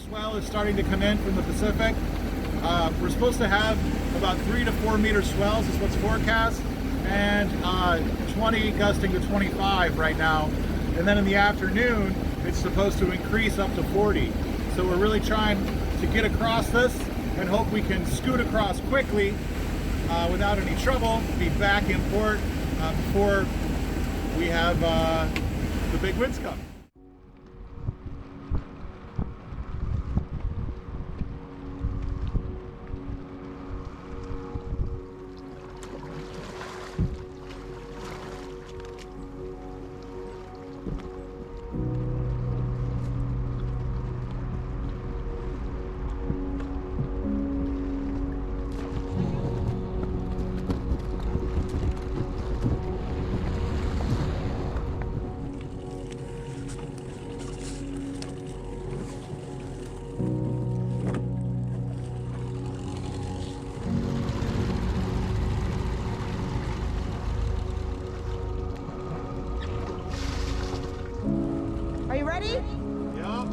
swell is starting to come in from the Pacific. We're supposed to have about 3 to 4 meter swells is what's forecast, and 20 gusting to 25 right now. And then in the afternoon, it's supposed to increase up to 40. So we're really trying to get across this and hope we can scoot across quickly without any trouble, be back in port before we have the big winds come. Are you ready? Yeah.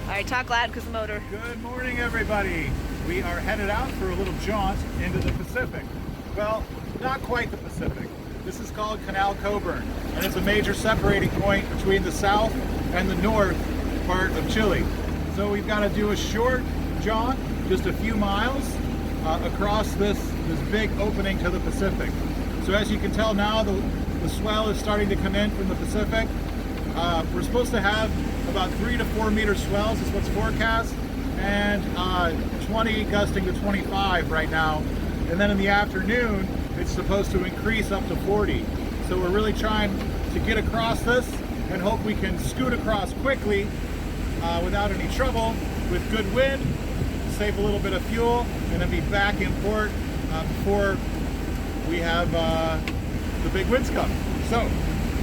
All right, talk loud because the motor. Good morning, everybody. We are headed out for a little jaunt into the Pacific. Well, not quite the Pacific. This is called Canal Coburn, and it's a major separating point between the south and the north part of Chile. So we've got to do a short jaunt, just a few miles, across this big opening to the Pacific. So as you can tell now, the swell is starting to come in from the Pacific. We're supposed to have about 3 to 4 meter swells is what's forecast, and 20 gusting to 25 right now. And then in the afternoon, it's supposed to increase up to 40. So we're really trying to get across this and hope we can scoot across quickly without any trouble with good wind, save a little bit of fuel, and then be back in port before we have the big winds come. So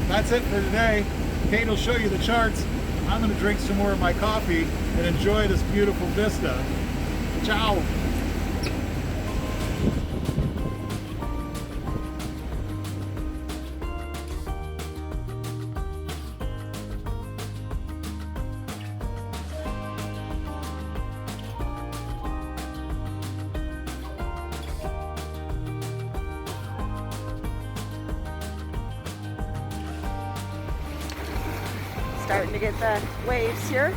that's it for today. Kate will show you the charts. I'm going to drink some more of my coffee and enjoy this beautiful vista. Ciao. Starting to get the waves here.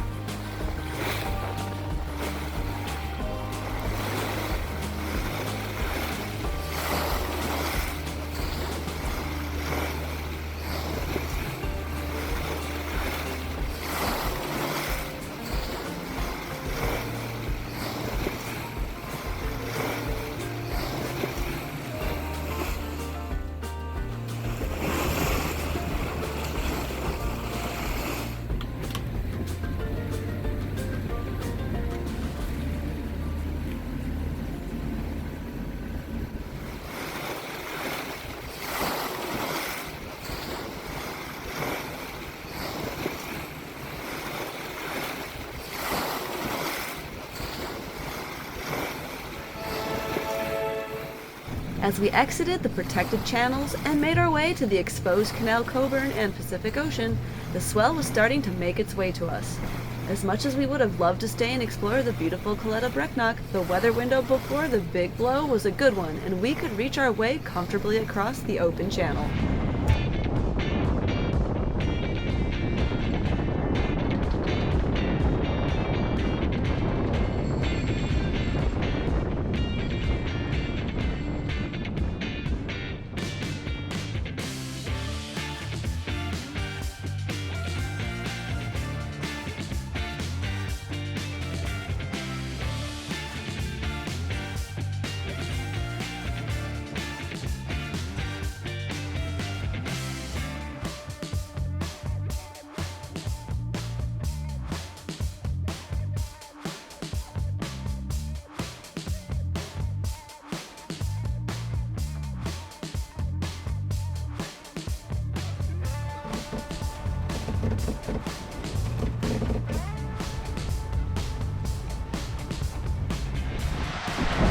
As we exited the protected channels and made our way to the exposed Canal Coburn and Pacific Ocean, the swell was starting to make its way to us. As much as we would have loved to stay and explore the beautiful Caleta Brecknock, the weather window before the big blow was a good one, and we could reach our way comfortably across the open channel.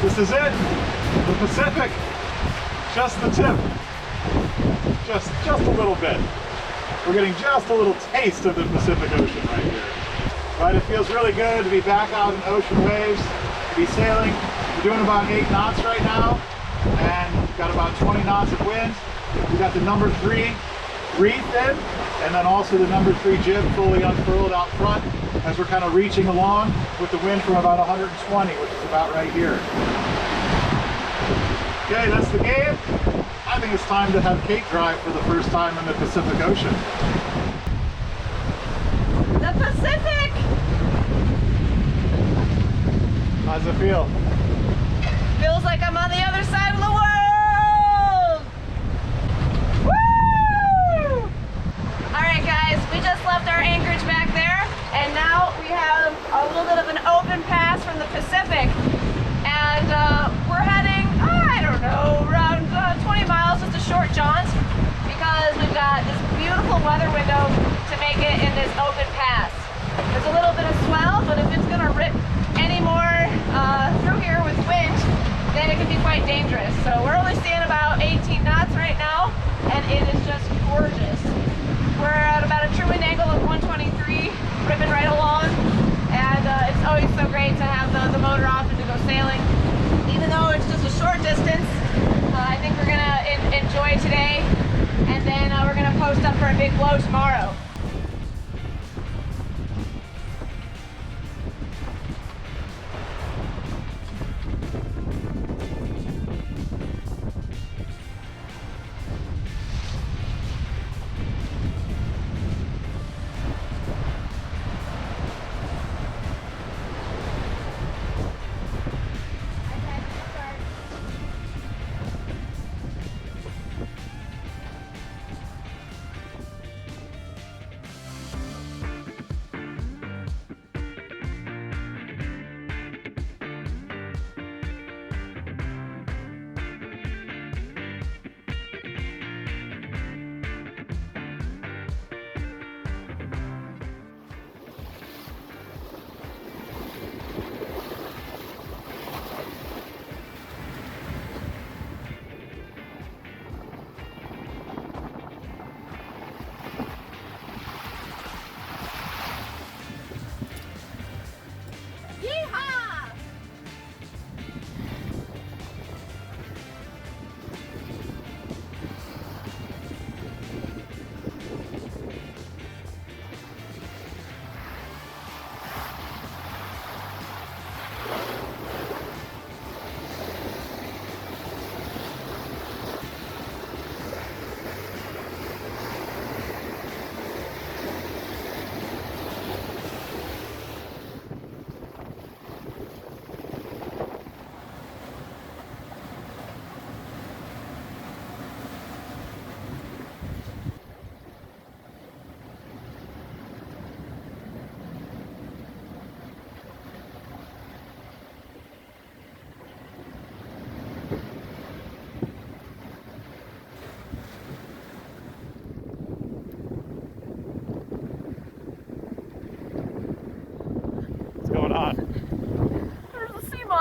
This is it, the Pacific, just the tip, just a little bit. We're getting just a little taste of the Pacific Ocean right here. But it feels really good to be back out in ocean waves, to be sailing. We're doing about 8 knots right now, and we've got about 20 knots of wind. We got the number 3 reefed in, and then also the number 3 jib fully unfurled out front as we're kind of reaching along with the wind from about 120, which is about right here. Okay, that's the game. I think it's time to have Kate drive for the first time in the Pacific Ocean. The Pacific! How's it feel? Feels like I'm on the other side of the world! Woo! Alright guys, we just left our anchorage back there, and now we have a little bit of an open pass from the Pacific. And we're heading, I don't know, around 20 miles, just a short jaunt, because we've got this beautiful weather window to make it in this open pass. There's a little bit of swell, but if it's going to rip any more through here with wind, then it can be quite dangerous. So we're only seeing about 18 knots right now, and it is just gorgeous. We're at about a true wind angle of 123, ripping right along, and it's always so great to have the motor off and to go sailing. Even though it's just a short distance, I think we're going to enjoy today, and then we're going to post up for a big blow tomorrow.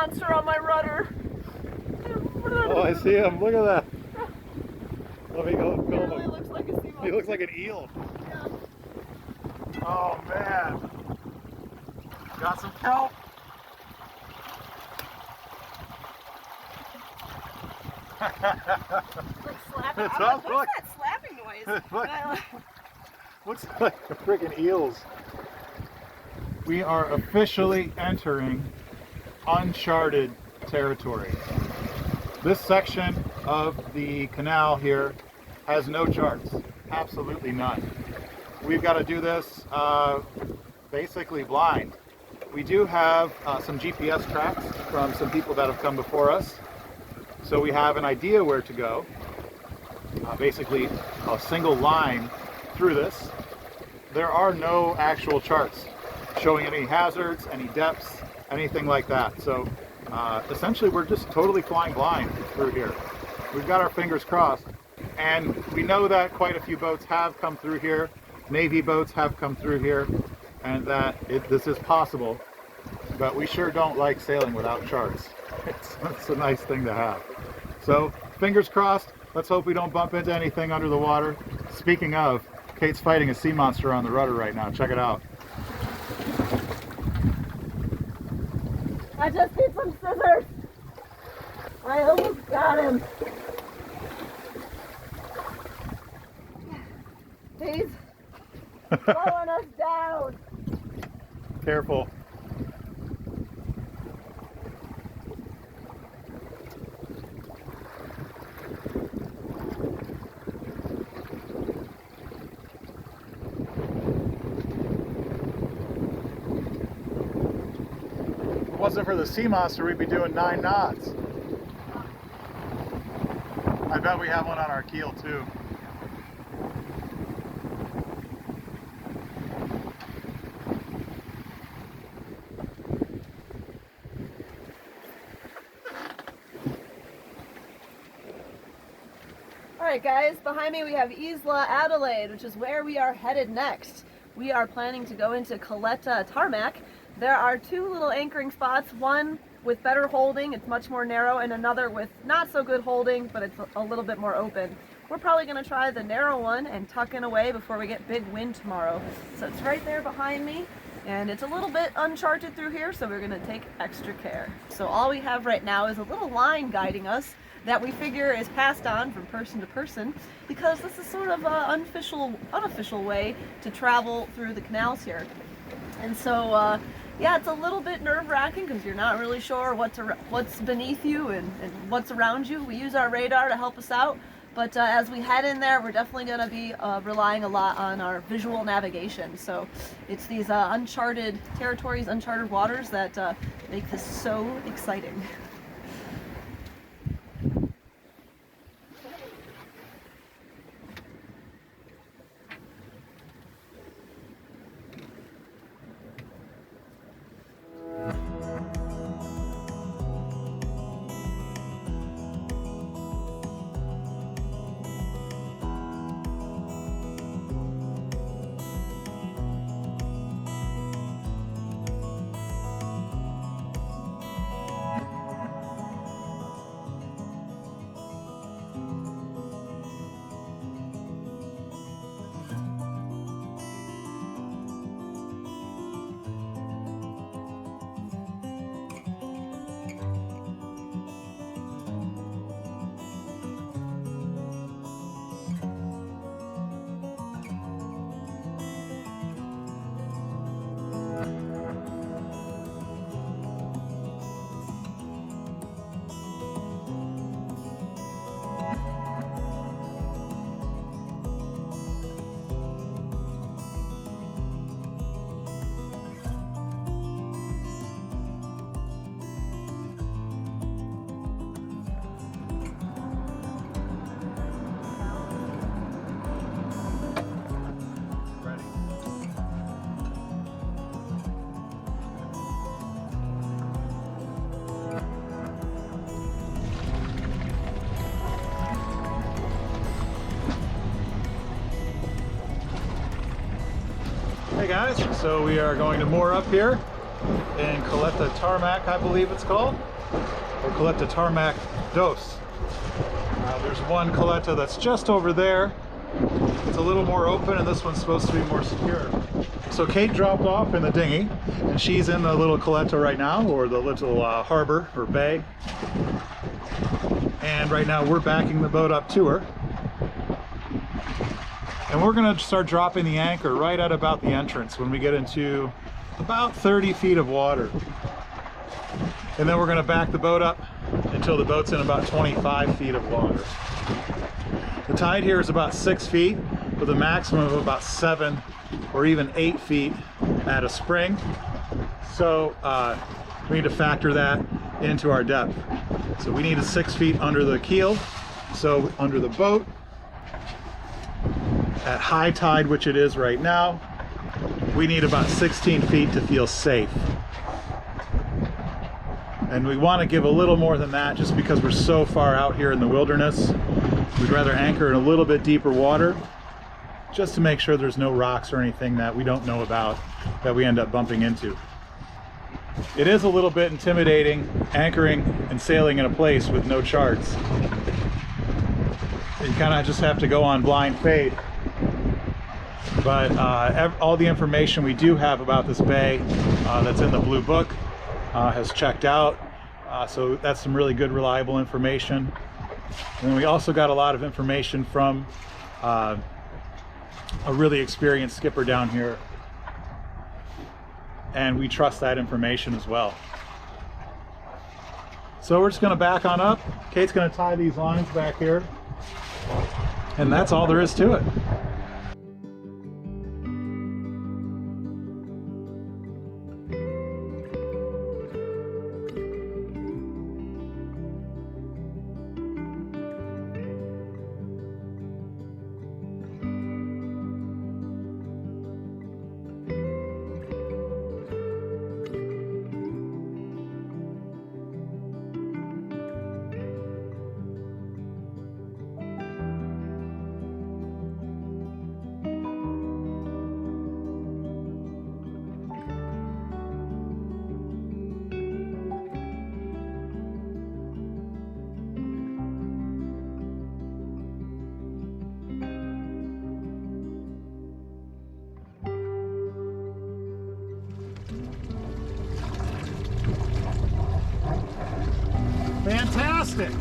monster on my rudder. Oh, I see him. Look at that. Let me go He film really him. looks like a sea monster. He looks like an eel. Yeah. Oh man. Got some kelp. Like slapping. It I'm sounds like, what's that slapping noise? Looks like freaking eels. We are officially entering uncharted territory. This section of the canal here has no charts, absolutely none. We've got to do this basically blind. We do have some GPS tracks from some people that have come before us, so we have an idea where to go. Basically a single line through this. There are no actual charts showing any hazards, any depths, anything like that. So essentially we're just totally flying blind through here. We've got our fingers crossed, and we know that quite a few boats have come through here. Navy boats have come through here, and that this is possible, but we sure don't like sailing without charts. It's a nice thing to have. So fingers crossed. Let's hope we don't bump into anything under the water. Speaking of, Kate's fighting a sea monster on the rudder right now. Check it out. I just need some scissors. I almost got him. He's slowing us down. Careful. If it wasn't for the sea monster, we'd be doing 9 knots. I bet we have one on our keel too. Alright guys, behind me we have Isla Adelaide, which is where we are headed next. We are planning to go into Caleta Tarmac. There are 2 little anchoring spots, one with better holding, it's much more narrow, and another with not so good holding, but it's a little bit more open. We're probably going to try the narrow one and tuck in away before we get big wind tomorrow. So it's right there behind me, and it's a little bit uncharted through here, so we're going to take extra care. So all we have right now is a little line guiding us that we figure is passed on from person to person, because this is sort of an unofficial way to travel through the canals here. And so yeah, it's a little bit nerve-wracking because you're not really sure what's beneath you and what's around you. We use our radar to help us out, but as we head in there, we're definitely going to be relying a lot on our visual navigation. So it's these uncharted territories, uncharted waters that make this so exciting. Hey guys, so we are going to moor up here in Caleta Tarmac, I believe it's called, or Caleta Tarmac Dos. There's one Caleta that's just over there. It's a little more open, and this one's supposed to be more secure. So Kate dropped off in the dinghy, and she's in the little Caleta right now, or the little harbor or bay. And right now we're backing the boat up to her. And we're gonna start dropping the anchor right at about the entrance when we get into about 30 feet of water. And then we're gonna back the boat up until the boat's in about 25 feet of water. The tide here is about 6 feet with a maximum of about 7 or even 8 feet at a spring. So we need to factor that into our depth. So we need 6 feet under the keel, so under the boat. At high tide, which it is right now, we need about 16 feet to feel safe. And we want to give a little more than that just because we're so far out here in the wilderness. We'd rather anchor in a little bit deeper water just to make sure there's no rocks or anything that we don't know about that we end up bumping into. It is a little bit intimidating anchoring and sailing in a place with no charts. You kind of just have to go on blind faith. But all the information we do have about this bay that's in the Blue Book has checked out. So that's some really good, reliable information. And then we also got a lot of information from a really experienced skipper down here. And we trust that information as well. So we're just gonna back on up. Kate's gonna tie these lines back here. And that's all there is to it. Fantastic!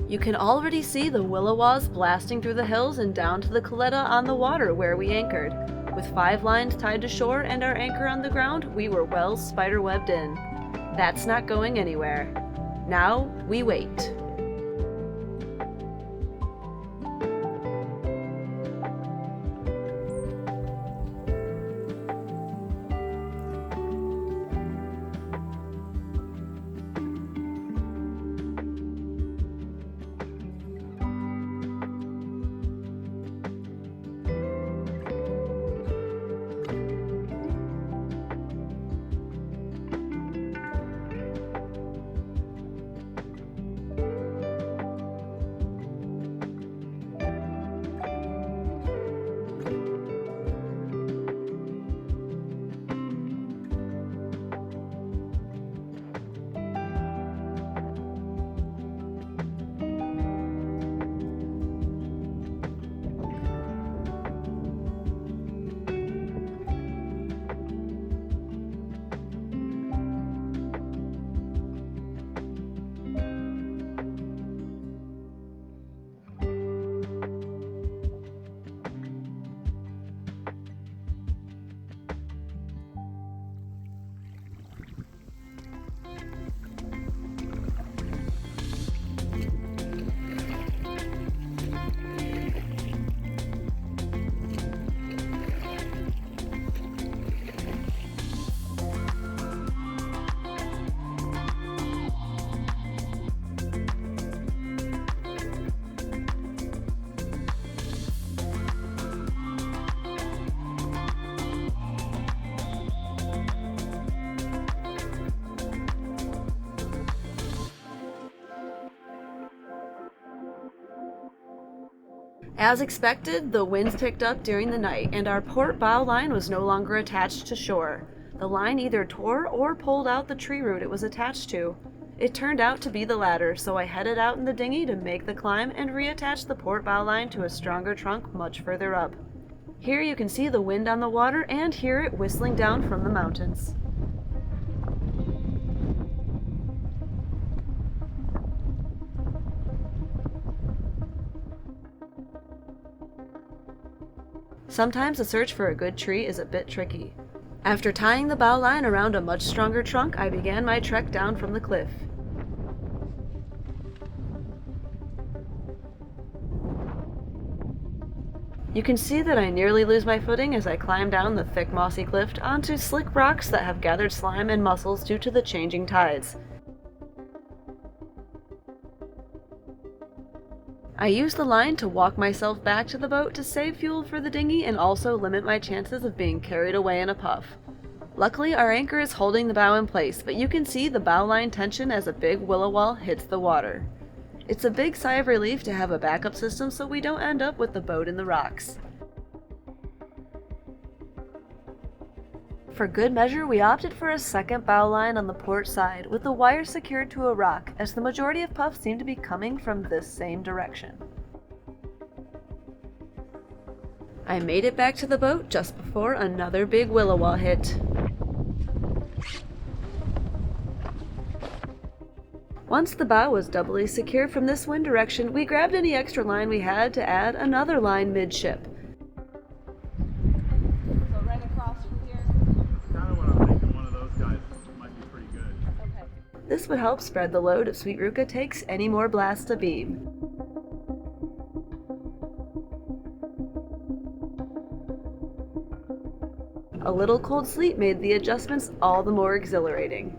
You can already see the willowaws blasting through the hills and down to the Caleta on the water where we anchored. With 5 lines tied to shore and our anchor on the ground, we were well spider-webbed in. That's not going anywhere. Now we wait. As expected, the winds picked up during the night, and our port bow line was no longer attached to shore. The line either tore or pulled out the tree root it was attached to. It turned out to be the latter, so I headed out in the dinghy to make the climb and reattach the port bow line to a stronger trunk much further up. Here you can see the wind on the water and hear it whistling down from the mountains. Sometimes the search for a good tree is a bit tricky. After tying the bow line around a much stronger trunk, I began my trek down from the cliff. You can see that I nearly lose my footing as I climb down the thick mossy cliff onto slick rocks that have gathered slime and mussels due to the changing tides. I use the line to walk myself back to the boat to save fuel for the dinghy and also limit my chances of being carried away in a puff. Luckily, our anchor is holding the bow in place, but you can see the bow line tension as a big willow wall hits the water. It's a big sigh of relief to have a backup system so we don't end up with the boat in the rocks. For good measure, we opted for a second bow line on the port side with the wire secured to a rock, as the majority of puffs seem to be coming from this same direction. I made it back to the boat just before another big willow wall hit. Once the bow was doubly secure from this wind direction, we grabbed any extra line we had to add another line midship. This would help spread the load if Sweet Ruka takes any more blasts abeam. A little cold sleep made the adjustments all the more exhilarating.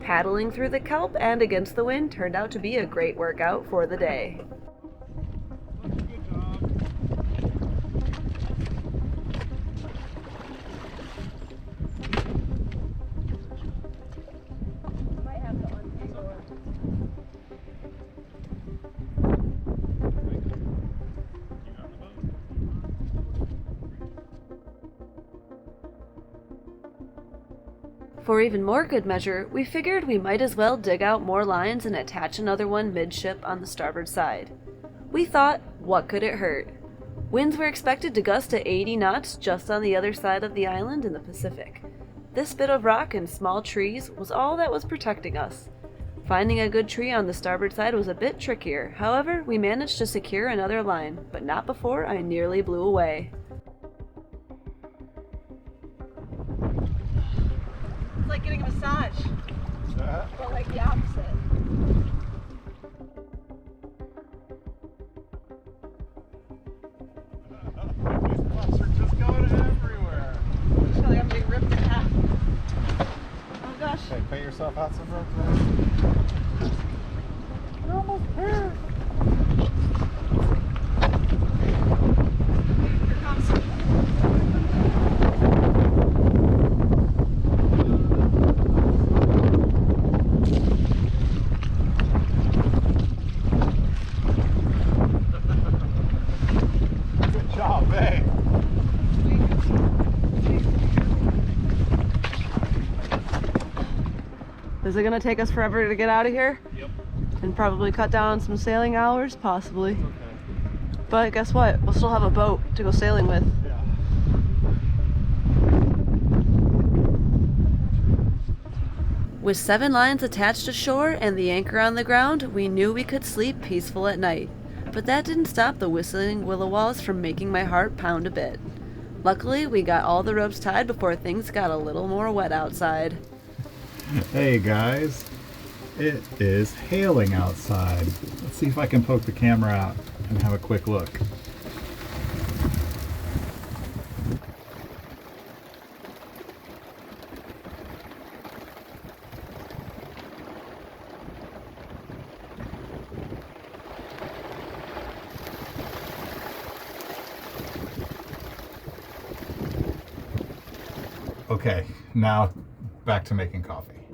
Paddling through the kelp and against the wind turned out to be a great workout for the day. For even more good measure, we figured we might as well dig out more lines and attach another one midship on the starboard side. We thought, what could it hurt? Winds were expected to gust to 80 knots just on the other side of the island in the Pacific. This bit of rock and small trees was all that was protecting us. Finding a good tree on the starboard side was a bit trickier. However, we managed to secure another line, but not before I nearly blew away. It's like getting a massage, but like the opposite. These puffs are just going everywhere. I feel like I'm being ripped in half. Oh gosh. Okay, pay yourself out some rope. You're almost here. Here comes. Good job, babe. Is it gonna take us forever to get out of here? Yep. And probably cut down some sailing hours? Possibly. Okay. But guess what? We'll still have a boat to go sailing with. Yeah. With 7 lines attached to shore and the anchor on the ground, we knew we could sleep peaceful at night. But that didn't stop the whistling willow walls from making my heart pound a bit. Luckily, we got all the ropes tied before things got a little more wet outside. Hey guys, it is hailing outside. Let's see if I can poke the camera out and have a quick look. Okay, now back to making coffee.